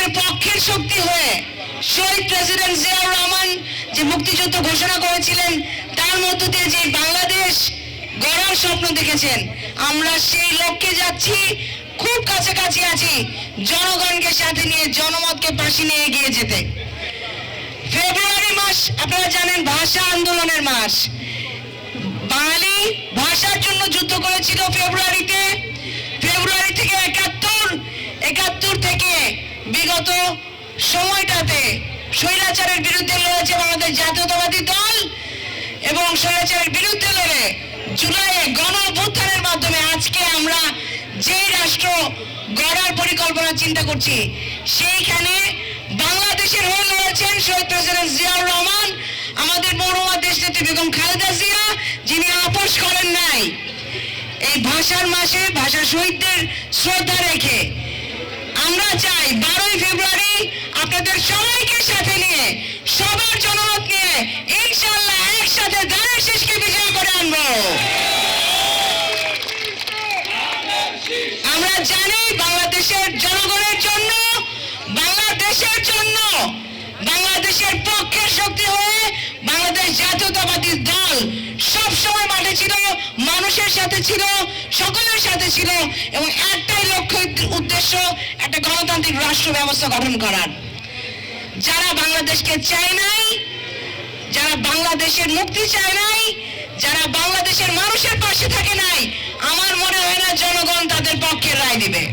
বাংলাদেশের পক্ষের শক্তি হয়ে শহীদ প্রেসিডেন্ট জিয়াউর রহমান যে মুক্তিযুদ্ধ ঘোষণা করেছিলেন, তার মধ্য দিয়ে যে বাংলাদেশ গড়ার স্বপ্ন দেখেছেন, আমরা সেই লক্ষ্যে যাচ্ছি, খুব কাছাকাছি আছি জনগণকে সাথে নিয়ে, জনমতকে পাশে নিয়ে এগিয়ে যেতে। ফেব্রুয়ারি মাস আপনারা জানেন ভাষা আন্দোলনের মাস। বাঙালি ভাষার জন্য যুদ্ধ করেছিল ফেব্রুয়ারিতে। ফেব্রুয়ারি থেকে 71 থেকে বিগত সময়টাতে স্বৈরাচারের বিরুদ্ধে লড়েছে বাংলাদেশ জাতীয়তাবাদী দল, এবং স্বৈরাচারের বিরুদ্ধে লড়ে জুলাইয়ে গণ অভ্যুত্থানের মাধ্যমে আজকে আমরা যে রাষ্ট্র গড়ার পরিকল্পনা চিন্তা করছি, সেইখানে বাংলাদেশের হয়ে লড়েছেন শহীদ প্রেসিডেন্ট জিয়াউর রহমান, আমাদের মরহুমা দেশনেত্রী বেগম খালেদা জিয়া, যিনি আপোষ করেন নাই। এই ভাষার মাসে ভাষা শহীদদের শ্রদ্ধা রেখে আমরা চাই 12ই ফেব্রুয়ারি আপনাদের সবাইকে সাথে নিয়ে, সবার জনমত নিয়ে ইনশাআল্লাহ একসাথে ধানের শীষকে বিজয় করে আনবো। আমরা জানি বাংলাদেশের জনগণের জন্য, বাংলাদেশের জন্য, বাংলাদেশের পক্ষের শক্তি হয়ে বাংলাদেশ জাতীয়তাবাদী দল সবসময় মাঠে ছিল, মানুষের সাথে ছিল, সকলের সাথে ছিল, এবং একটাই লক্ষ্য উদ্দেশ্য, একটা গণতান্ত্রিক রাষ্ট্র ব্যবস্থা গঠন করার। যারা বাংলাদেশকে চায় নাই, যারা বাংলাদেশের মুক্তি চায় নাই, যারা বাংলাদেশের মানুষের পাশে থাকে নাই, আমার মনে হয় না জনগণ তাদের পক্ষে রায় দিবে।